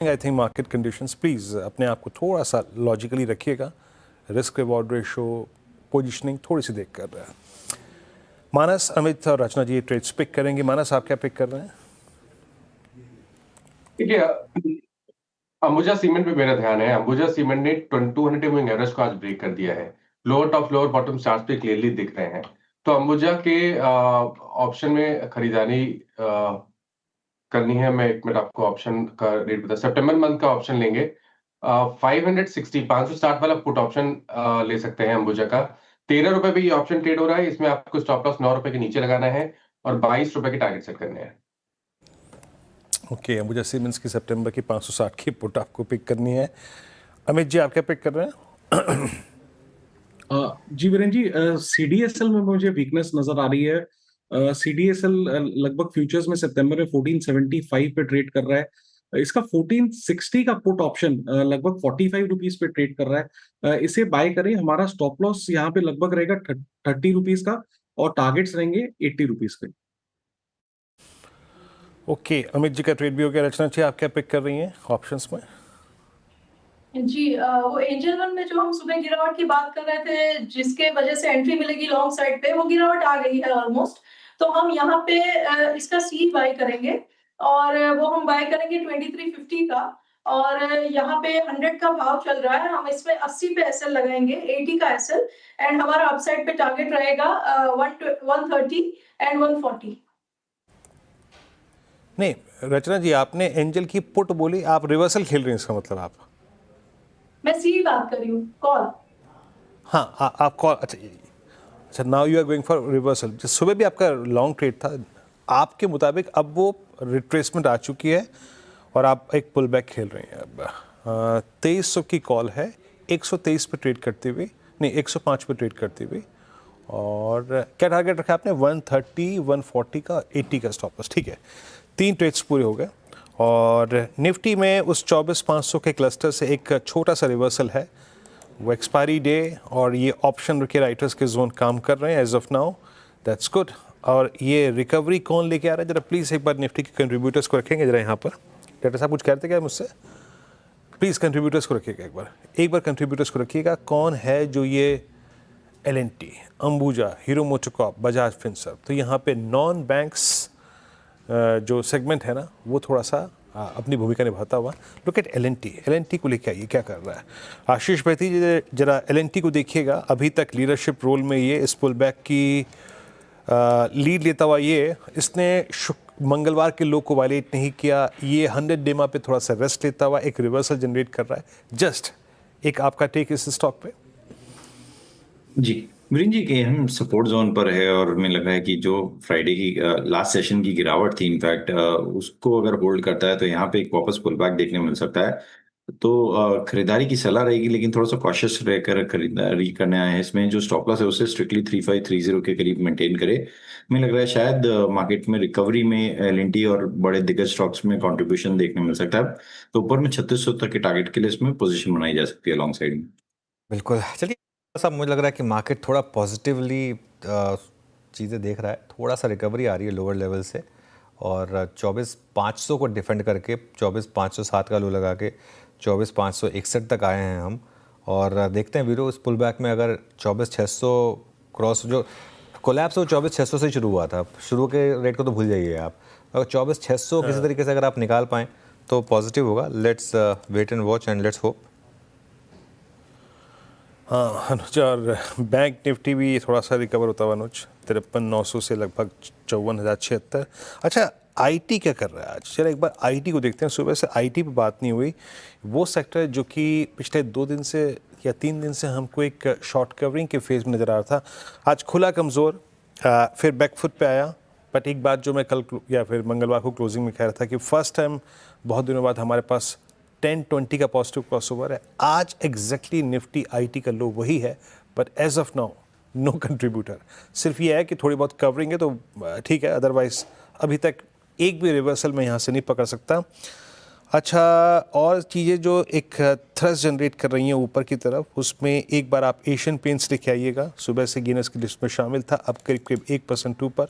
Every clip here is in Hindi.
I think market conditions, please अपने आप को थोड़ा सा लॉजिकली रखिएगा। रिस्क रिवॉर्ड रेशो, पोजीशनिंग थोड़ी सी देख कर रहा है। मानस, अमित और रचना जी ये ट्रेड्स पिक करेंगे। मानस, आप क्या पिक कर रहे हैं? ठीक है, अंबुजा सीमेंट पे मेरा ध्यान है। अंबुजा सीमेंट ने 200 मूविंग एवरेज को आज ब्रेक कर दिया है। Lower top lower bottom chart पे क्लियरली दिख रहे हैं। तो अंबुजा के ऑप्शन में खरीदारी करनी है। मैं 1 मिनट आपको ऑप्शन का रेट बता, सितंबर मंथ का ऑप्शन लेंगे। 560 वाला पुट ऑप्शन ले सकते हैं अंबुजा का। 13 रुपए पे ये ऑप्शन ट्रेड हो रहा है। इसमें आपको स्टॉप लॉस 9 रुपए के नीचे लगाना है और 22 रुपए के टारगेट सेट करने हैं। ओके, अंबुजा सीमेंट्स की सितंबर की 560 की पुट आपको पिक करनी है। अमित जी, आप क्या पिक कर रहे हैं? जी वीरेन जी, सीडीएसएल में मुझे वीकनेस नजर आ रही है। सीडीएसएल लगभग फ्यूचर्स में सितंबर में 1475 पे ट्रेड कर रहा है। इसका 1460 का पुट ऑप्शन लगभग 45 रुपीज पे ट्रेड कर रहा है। इसे बाय करें। हमारा स्टॉप लॉस यहाँ पे लगभग रहेगा 30 रुपीज का और टारगेट्स रहेंगे 80 रुपीज के। ओके, अमित जी का ट्रेड भी हो गया। रचना जी, आप क्या पिक कर रही हैं ऑप्शंस में? जी, वो एंजल वन में जो हम सुबह गिरावट की बात कर रहे थे, जिसके वजह से एंट्री मिलेगी लॉन्ग साइड पे, वो गिरावट आ गई है ऑलमोस्ट। तो हम यहाँ पे इसका सी बाय करेंगे और वो हम बाय करेंगे 2350 का। और यहाँ पे 100 का भाव चल रहा है। हम इसमें 80 पे एसएल लगाएंगे, 80 का एसएल, एंड हमारा अपसाइड पे टारगेट रहेगा 130 एंड 140। नहीं रचना जी, आपने एंजल की पुट बोली, आप रिवर्सल खेल रही हैं इसका मतलब आप? मैं सी बात कर रही हूँ, कॉल। हाँ, आप कॉल। अच्छा, now you are going for reversal. सुबह भी आपका लॉन्ग ट्रेड था, आपके मुताबिक अब वो रिट्रेसमेंट आ चुकी है और आप एक पुल बैक खेल रही हैं। अब 2300 की कॉल है, 123 पे ट्रेड करती हुई, नहीं 105 पे ट्रेड करती हुई। और क्या टारगेट रखा आपने? 130, 140 का, 80 का स्टॉप लॉस। ठीक है, 3 ट्रेड्स पूरे हो गए। और निफ्टी में उस 24,500 के क्लस्टर से एक छोटा सा रिवर्सल है। वो एक्सपायरी डे और ये ऑप्शन के राइटर्स के जोन काम कर रहे हैं as of now, that's good. और ये रिकवरी कौन लेके आ रहा है? जरा प्लीज़ एक बार निफ्टी के कंट्रीब्यूटर्स को रखेंगे जरा यहाँ पर। डॉक्टर साहब कुछ कहते क्या मुझसे? प्लीज़ कंट्रीब्यूटर्स को रखिएगा एक बार कंट्रीब्यूटर्स को रखिएगा। कौन है जो ये L&T, Ambuja, hero MotoCorp, Bajaj Finserv, तो यहाँ पे नॉन बैंक्स जो सेगमेंट है ना, वो थोड़ा सा अपनी भूमिका निभाता हुआ। लुक एट एल&टी को लेके आइए क्या कर रहा है। आशीष बैती जी, जरा एल&टी को देखिएगा। अभी तक लीडरशिप रोल में ये इस पुल बैक की लीड लेता हुआ इसने मंगलवार के लो को वायलेट नहीं किया। ये 100 डेमा पे थोड़ा सा रेस्ट लेता हुआ एक रिवर्सल जनरेट कर रहा है। जस्ट एक आपका टेक इस स्टॉक पे? जी वीरेन जी, के हम सपोर्ट जोन पर है और हमें लग रहा है कि जो फ्राइडे की लास्ट सेशन की गिरावट थी, इनफैक्ट उसको अगर होल्ड करता है तो यहाँ पे एक वापस पुल बैक देखने को मिल सकता है। तो खरीदारी की सलाह रहेगी, लेकिन थोड़ा सा कॉशियस रहकर खरीदारी करने आए हैं। इसमें जो स्टॉप लॉस है उसे स्ट्रिक्टली 3530 के करीब मेंटेन करे। हमें लग रहा है शायद मार्केट में रिकवरी में एल&टी और बड़े दिग्गज स्टॉक्स में कंट्रीब्यूशन देखने मिल सकता है। तो ऊपर में 3600 तक के टारगेट के लिए इसमें पोजीशन बनाई जा सकती है लॉन्ग साइड में। बिल्कुल। चलिए, सब मुझे लग रहा है कि मार्केट थोड़ा पॉजिटिवली चीज़ें देख रहा है। थोड़ा सा रिकवरी आ रही है लोअर लेवल से और 24,500 को डिफेंड करके 24,507 का लो लगा के 24,561 तक आए हैं हम। और देखते हैं वीरो, इस पुल बैक में अगर 24,600 क्रॉस, जो कोलैप्स वो 24,600 से शुरू हुआ था, शुरू के रेट को तो भूल जाइए आप। अगर 24,600 किसी तरीके से अगर आप निकाल पाएँ तो पॉजिटिव होगा। Let's wait and watch and let's hope. हाँ अनुज, और बैंक निफ्टी भी थोड़ा सा रिकवर होता हुआ अनुज, 53,900 से लगभग 54,076। अच्छा, आईटी क्या कर रहा है आज? चलो एक बार आईटी को देखते हैं। सुबह से आईटी पे बात नहीं हुई। वो सेक्टर जो कि पिछले 2 दिन से या 3 दिन से हमको एक शॉर्ट कवरिंग के फेज में नज़र आ रहा था, आज खुला कमज़ोर, फिर बैकफुट पे आया। बट एक बात जो मैं कल या फिर मंगलवार को क्लोजिंग में कह रहा था कि फर्स्ट टाइम बहुत दिनों बाद हमारे पास 10-20 का पॉजिटिव क्रॉसओवर है। आज एग्जैक्टली निफ्टी आईटी का लो वही है, but as of now no contributor. सिर्फ ये है कि थोड़ी बहुत कवरिंग है तो ठीक है, अदरवाइज अभी तक एक भी रिवर्सल में यहाँ से नहीं पकड़ सकता। अच्छा, और चीज़ें जो एक थ्रस्ट जनरेट कर रही हैं ऊपर की तरफ, उसमें एक बार आप एशियन पेंट्स लेके आइएगा। सुबह से गिनर्स की लिस्ट में शामिल था, अब करीब करीब 1% ऊपर।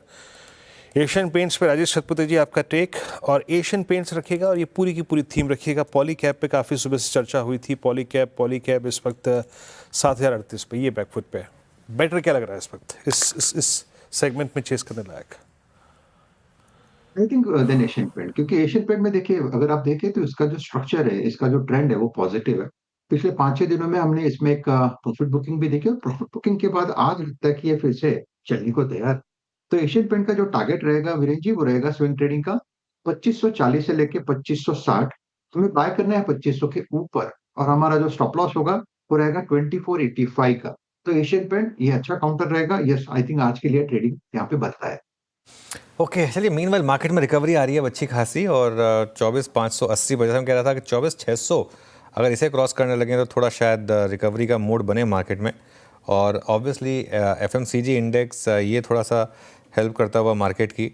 एशियन पेंट्स पे राजेश सतपुते जी आपका टेक, और एशियन पेंट्स रखिएगा और ये पूरी की पूरी थीम रखिएगा। पॉलीकैब पे काफ़ी सुबह से चर्चा हुई थी। पॉलीकैब इस वक्त 7038 पे, ये बैकफुट पे है। बेटर क्या लग रहा है इस वक्त इस सेगमेंट में चेस करने लायक? I think then Asian Paint, क्योंकि एशियन पेंट में देखिए, अगर आप देखें तो इसका जो स्ट्रक्चर है, इसका जो ट्रेंड है वो पॉजिटिव है। पिछले 5-6 दिनों में हमने इसमें एक प्रॉफिट बुकिंग भी देखी, और प्रॉफिट बुकिंग के बाद आज लगता है कि ये फिर से चलने को तैयार। तो एशियन पेंट का जो टारगेट रहेगा वीरेंद्र जी, वो रहेगा स्विंग ट्रेडिंग का 2540 से लेके 2560। हमें बाय करना है 2500 के ऊपर, और हमारा जो स्टॉप लॉस होगा वो रहेगा 2485 का। तो एशियन पेंट ये अच्छा काउंटर रहेगा। यस, आई थिंक आज के लिए ट्रेडिंग यहाँ पे बनता है। ओके चलिए, मीनवाइल मार्केट में रिकवरी आ रही है अच्छी खासी, और 24,580 बजे हम कह रहा था कि 24,600 अगर इसे क्रॉस करने लगे तो थोड़ा शायद रिकवरी का मूड बने मार्केट में। और ऑब्वियसली एफएमसीजी इंडेक्स ये थोड़ा सा हेल्प करता हुआ मार्केट की।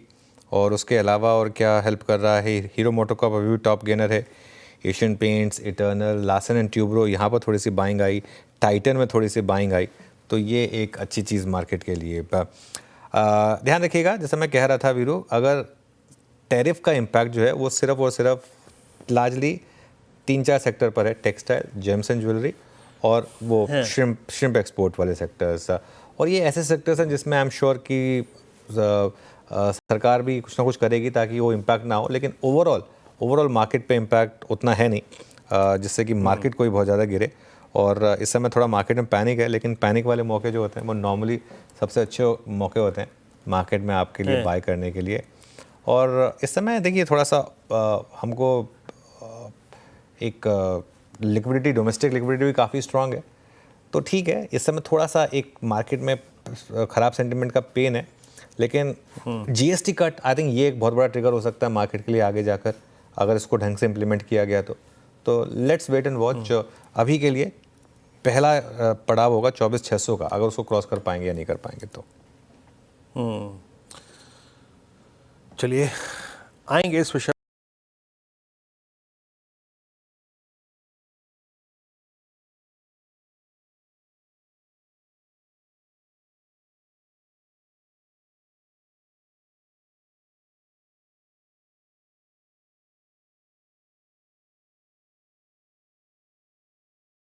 और उसके अलावा और क्या हेल्प कर रहा है, हीरो मोटोकॉर्प अभी भी टॉप गेनर है। Asian paints, eternal, Larsen and Toubro यहाँ पर थोड़ी सी बाइंग आई, टाइटन में थोड़ी सी बाइंग आई, तो ये एक अच्छी चीज़ मार्केट के लिए। ध्यान रखिएगा, जैसे मैं कह रहा था वीरू, अगर टैरिफ का इम्पैक्ट जो है वो सिर्फ और सिर्फ लार्जली 3-4 सेक्टर पर है, टेक्सटाइल, जेम्स एंड ज्वेलरी, और वो श्रिम्प एक्सपोर्ट वाले सेक्टर्स। और ये ऐसे सेक्टर्स हैं जिसमें आई एम श्योर कि सरकार भी कुछ ना कुछ करेगी ताकि वो इम्पैक्ट ना हो, लेकिन ओवरऑल मार्केट पे इम्पैक्ट उतना है नहीं जिससे कि मार्केट कोई बहुत ज़्यादा गिरे। और इस समय थोड़ा मार्केट में पैनिक है, लेकिन पैनिक वाले मौके जो होते हैं वो नॉर्मली सबसे अच्छे मौके होते हैं मार्केट में आपके लिए बाय करने के लिए। और इस समय देखिए थोड़ा सा हमको एक लिक्विडिटी, डोमेस्टिक लिक्विडिटी भी काफ़ी स्ट्रांग है, तो ठीक है। इस समय थोड़ा सा एक मार्केट में ख़राब सेंटिमेंट का पेन है, लेकिन जीएसटी कट आई थिंक ये एक बहुत बड़ा ट्रिगर हो सकता है मार्केट के लिए आगे जाकर, अगर इसको ढंग से इम्प्लीमेंट किया गया तो लेट्स वेट एंड वॉच। अभी के लिए पहला पड़ाव होगा 24,600 का, अगर उसको क्रॉस कर पाएंगे या नहीं कर पाएंगे तो। चलिए आएंगे इस विषय